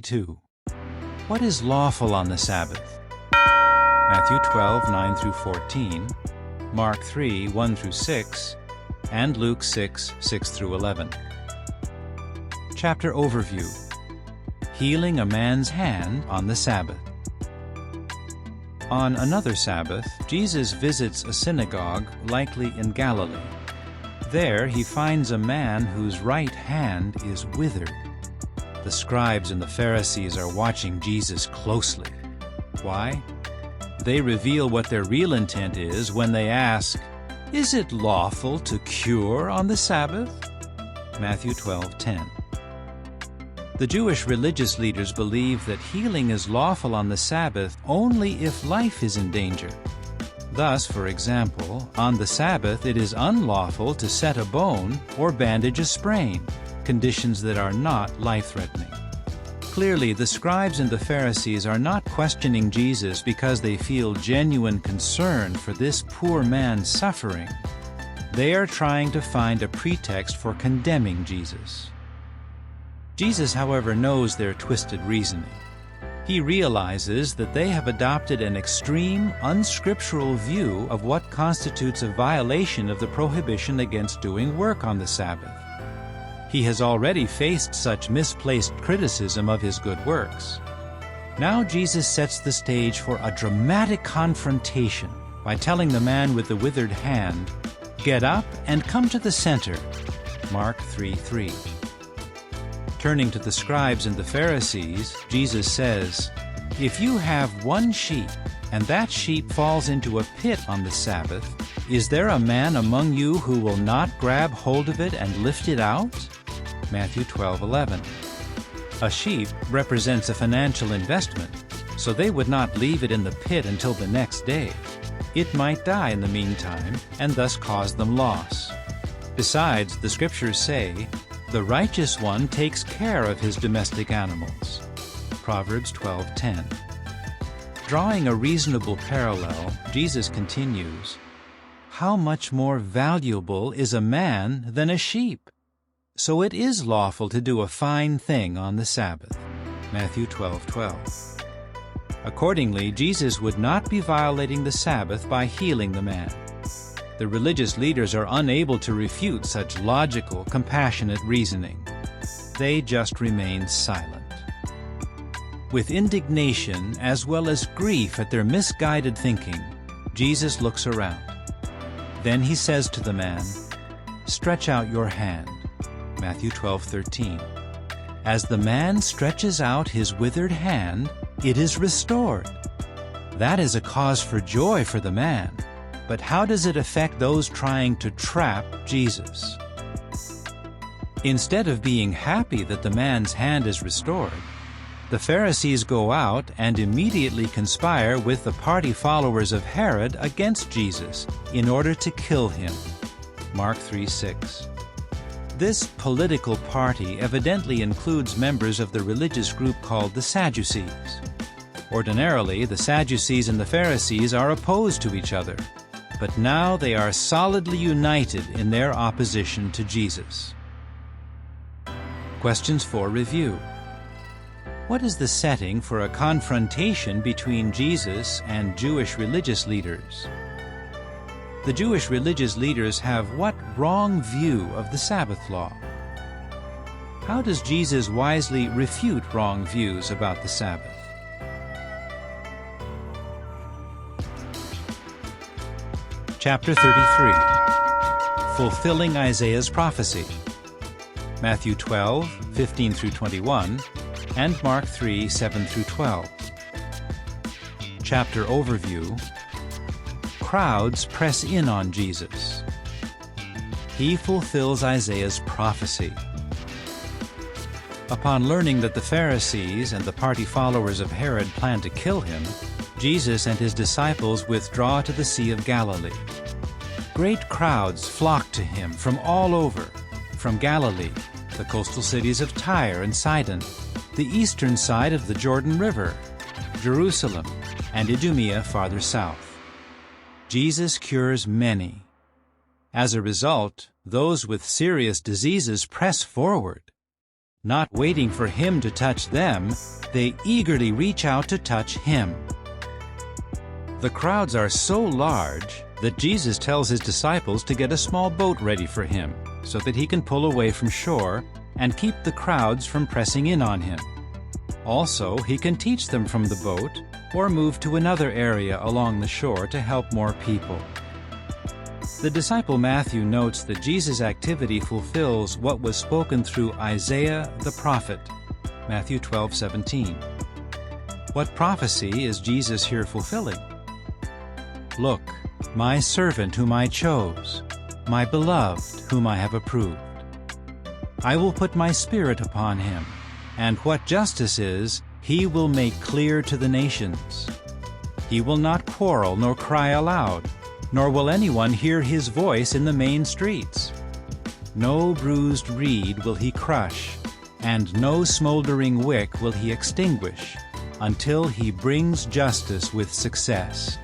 22. What is lawful on the Sabbath? Matthew 12, 9 through 14, Mark 3, 1 through 6, and Luke 6, 6 through 11. Chapter Overview: Healing a man's hand on the Sabbath. On another Sabbath, Jesus visits a synagogue, likely in Galilee. There he finds a man whose right hand is withered. The scribes and the Pharisees are watching Jesus closely. Why? They reveal what their real intent is when they ask, "Is it lawful to cure on the Sabbath?" Matthew 12:10. The Jewish religious leaders believe that healing is lawful on the Sabbath only if life is in danger. Thus, for example, on the Sabbath it is unlawful to set a bone or bandage a sprain, conditions that are not life-threatening. Clearly, the scribes and the Pharisees are not questioning Jesus because they feel genuine concern for this poor man's suffering. They are trying to find a pretext for condemning Jesus. Jesus, however, knows their twisted reasoning. He realizes that they have adopted an extreme, unscriptural view of what constitutes a violation of the prohibition against doing work on the Sabbath. He has already faced such misplaced criticism of his good works. Now Jesus sets the stage for a dramatic confrontation by telling the man with the withered hand, "Get up and come to the center." Mark 3:3. Turning to the scribes and the Pharisees, Jesus says, "If you have one sheep, and that sheep falls into a pit on the Sabbath, is there a man among you who will not grab hold of it and lift it out?" Matthew 12:11. A sheep represents a financial investment, so they would not leave it in the pit until the next day. It might die in the meantime, and thus cause them loss. Besides, the scriptures say, "The righteous one takes care of his domestic animals." Proverbs 12:10. Drawing a reasonable parallel, Jesus continues, "How much more valuable is a man than a sheep? So it is lawful to do a fine thing on the Sabbath." Matthew 12:12. Accordingly, Jesus would not be violating the Sabbath by healing the man. The religious leaders are unable to refute such logical, compassionate reasoning. They just remain silent. With indignation as well as grief at their misguided thinking, Jesus looks around. Then he says to the man, "Stretch out your hand." Matthew 12:13. As the man stretches out his withered hand, it is restored. That is a cause for joy for the man. But how does it affect those trying to trap Jesus? Instead of being happy that the man's hand is restored, the Pharisees go out and immediately conspire with the party followers of Herod against Jesus in order to kill him. Mark 3:6. This political party evidently includes members of the religious group called the Sadducees. Ordinarily, the Sadducees and the Pharisees are opposed to each other, but now they are solidly united in their opposition to Jesus. Questions for review. What is the setting for a confrontation between Jesus and Jewish religious leaders? The Jewish religious leaders have what wrong view of the Sabbath law? How does Jesus wisely refute wrong views about the Sabbath? Chapter 33. Fulfilling Isaiah's prophecy. Matthew 12:15 through 21, and Mark 3:7 through 12. Chapter overview. Crowds press in on Jesus. He fulfills Isaiah's prophecy. Upon learning that the Pharisees and the party followers of Herod plan to kill him, Jesus and his disciples withdraw to the Sea of Galilee. Great crowds flock to him from all over, from Galilee, the coastal cities of Tyre and Sidon, the eastern side of the Jordan River, Jerusalem, and Idumea farther south. Jesus cures many. As a result, those with serious diseases press forward. Not waiting for him to touch them, they eagerly reach out to touch him. The crowds are so large that Jesus tells his disciples to get a small boat ready for him so that he can pull away from shore and keep the crowds from pressing in on him. Also, he can teach them from the boat or move to another area along the shore to help more people. The disciple Matthew notes that Jesus' activity fulfills what was spoken through Isaiah the prophet, Matthew 12:17. What prophecy is Jesus here fulfilling? Look, my servant whom I chose, my beloved whom I have approved. I will put my spirit upon him, and what justice is, he will make clear to the nations. He will not quarrel nor cry aloud, nor will anyone hear his voice in the main streets. No bruised reed will he crush, and no smoldering wick will he extinguish, until he brings justice with success.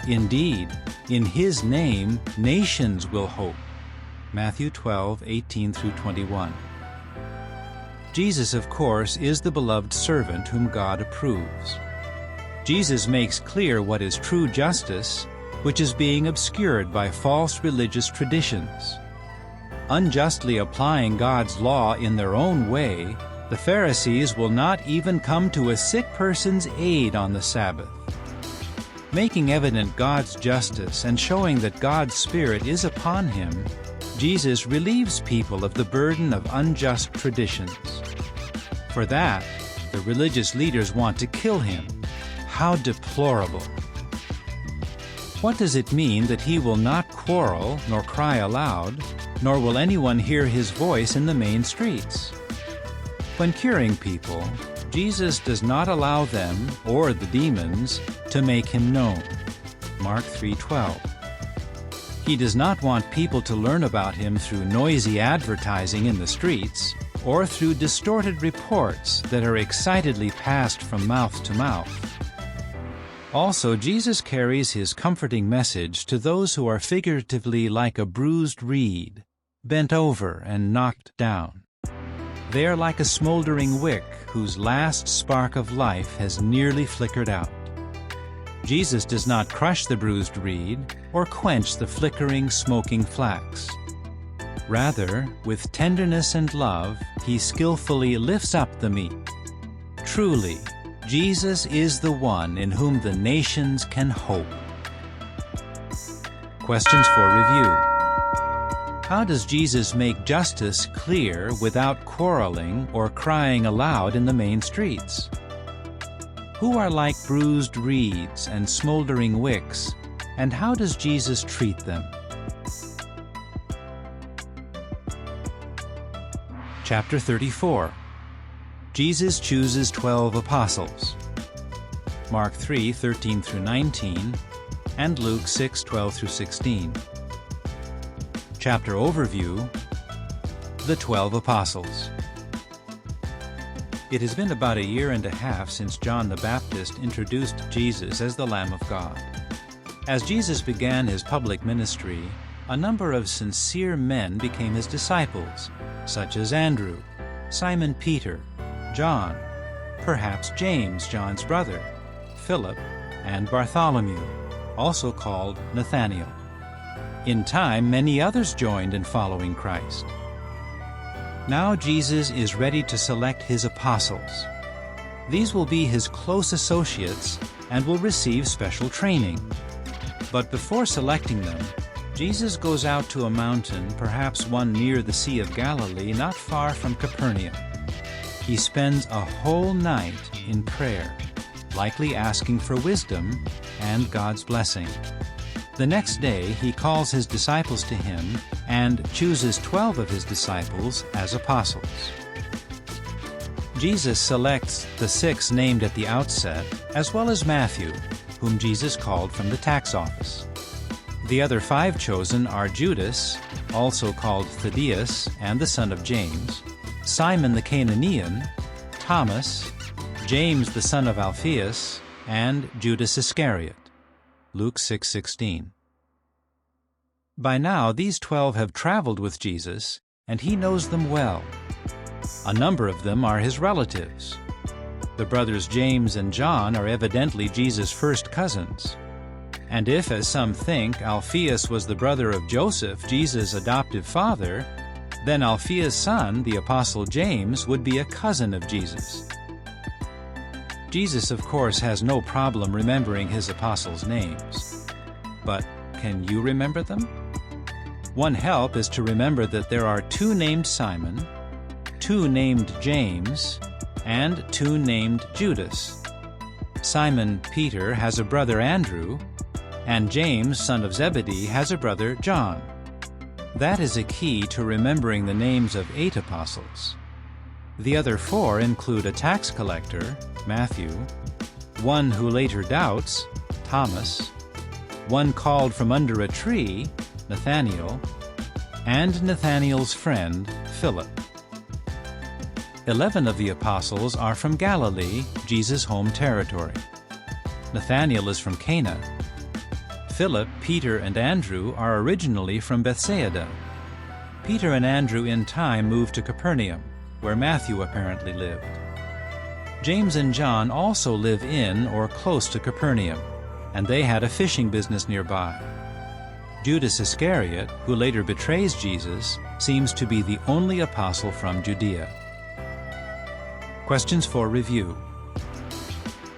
Indeed, in his name nations will hope. Matthew 12:18-21. Jesus, of course, is the beloved servant whom God approves. Jesus makes clear what is true justice, which is being obscured by false religious traditions. Unjustly applying God's law in their own way, the Pharisees will not even come to a sick person's aid on the Sabbath. Making evident God's justice and showing that God's Spirit is upon him, Jesus relieves people of the burden of unjust traditions. For that, the religious leaders want to kill him. How deplorable! What does it mean that he will not quarrel nor cry aloud, nor will anyone hear his voice in the main streets? When curing people, Jesus does not allow them, or the demons, to make him known. Mark 3:12. He does not want people to learn about him through noisy advertising in the streets, or through distorted reports that are excitedly passed from mouth to mouth. Also, Jesus carries his comforting message to those who are figuratively like a bruised reed, bent over and knocked down. They are like a smoldering wick whose last spark of life has nearly flickered out. Jesus does not crush the bruised reed or quench the flickering, smoking flax. Rather, with tenderness and love, he skillfully lifts up the meat. Truly, Jesus is the one in whom the nations can hope. Questions for review. How does Jesus make justice clear without quarreling or crying aloud in the main streets? Who are like bruised reeds and smoldering wicks, and how does Jesus treat them? Chapter 34. Jesus chooses 12 apostles. Mark 3:13-19 and Luke 6:12-16. Chapter overview: The 12 Apostles. It has been about a year and a half since John the Baptist introduced Jesus as the Lamb of God. As Jesus began his public ministry, a number of sincere men became his disciples, such as Andrew, Simon Peter, John, perhaps James, John's brother, Philip, and Bartholomew, also called Nathanael. In time, many others joined in following Christ. Now Jesus is ready to select his apostles. These will be his close associates and will receive special training. But before selecting them, Jesus goes out to a mountain, perhaps one near the Sea of Galilee, not far from Capernaum. He spends a whole night in prayer, likely asking for wisdom and God's blessing. The next day, he calls his disciples to him and chooses 12 of his disciples as apostles. Jesus selects the 6 named at the outset, as well as Matthew, whom Jesus called from the tax office. The other 5 chosen are Judas, also called Thaddeus and the son of James, Simon the Cananean, Thomas, James the son of Alphaeus, and Judas Iscariot. Luke 6:16. By now, these 12 have traveled with Jesus, and he knows them well. A number of them are his relatives. The brothers James and John are evidently Jesus' first cousins. And if, as some think, Alphaeus was the brother of Joseph, Jesus' adoptive father, then Alphaeus' son, the Apostle James, would be a cousin of Jesus. Jesus, of course, has no problem remembering his apostles' names. But can you remember them? One help is to remember that there are 2 named Simon, 2 named James, and 2 named Judas. Simon Peter has a brother Andrew, and James, son of Zebedee, has a brother John. That is a key to remembering the names of 8 apostles. The other 4 include a tax collector, Matthew, one who later doubts, Thomas, one called from under a tree, Nathanael, and Nathanael's friend, Philip. 11 of the apostles are from Galilee, Jesus' home territory. Nathanael is from Cana. Philip, Peter, and Andrew are originally from Bethsaida. Peter and Andrew in time moved to Capernaum, where Matthew apparently lived. James and John also live in or close to Capernaum, and they had a fishing business nearby. Judas Iscariot, who later betrays Jesus, seems to be the only apostle from Judea. Questions for review.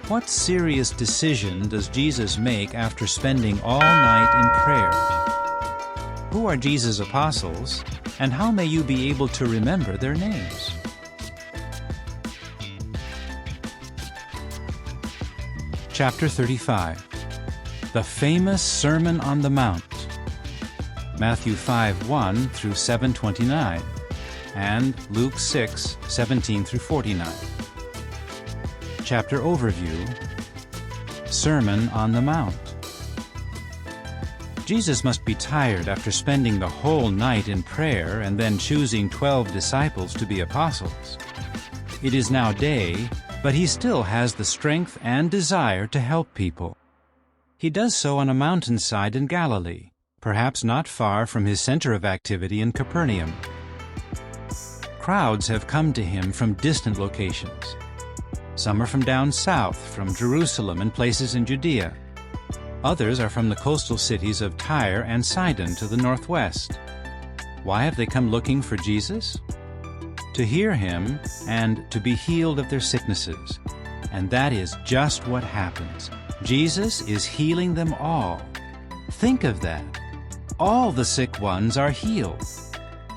What serious decision does Jesus make after spending all night in prayer? Who are Jesus' apostles, and how may you be able to remember their names? Chapter 35. The famous Sermon on the Mount. Matthew 5:1 through 7:29, and Luke 6:17 through 49. Chapter Overview. Sermon on the Mount. Jesus must be tired after spending the whole night in prayer and then choosing 12 disciples to be apostles. It is now day, but he still has the strength and desire to help people. He does so on a mountainside in Galilee, perhaps not far from his center of activity in Capernaum. Crowds have come to him from distant locations. Some are from down south, from Jerusalem and places in Judea. Others are from the coastal cities of Tyre and Sidon to the northwest. Why have they come looking for Jesus? To hear him and to be healed of their sicknesses. And that is just what happens. Jesus is healing them all. Think of that. All the sick ones are healed.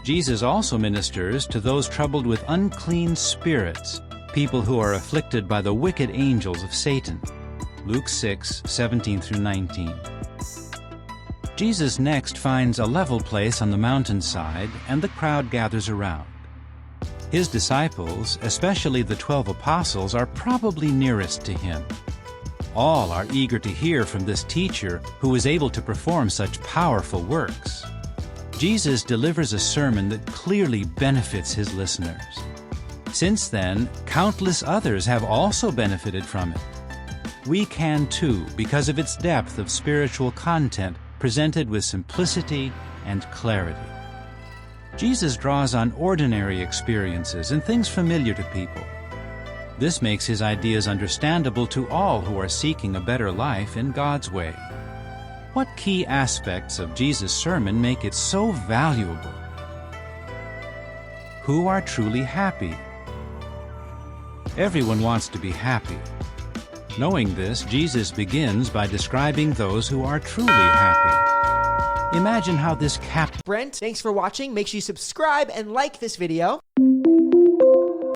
Jesus also ministers to those troubled with unclean spirits, people who are afflicted by the wicked angels of Satan. Luke 6:17 through 19. Jesus next finds a level place on the mountainside, and the crowd gathers around. His disciples, especially the 12 apostles, are probably nearest to him. All are eager to hear from this teacher who is able to perform such powerful works. Jesus delivers a sermon that clearly benefits his listeners. Since then, countless others have also benefited from it. We can too, because of its depth of spiritual content presented with simplicity and clarity. Jesus draws on ordinary experiences and things familiar to people. This makes his ideas understandable to all who are seeking a better life in God's way. What key aspects of Jesus' sermon make it so valuable? Who are truly happy? Everyone wants to be happy. Knowing this, Jesus begins by describing those who are truly happy. Imagine how this Brent, thanks for watching. Make sure you subscribe and like this video.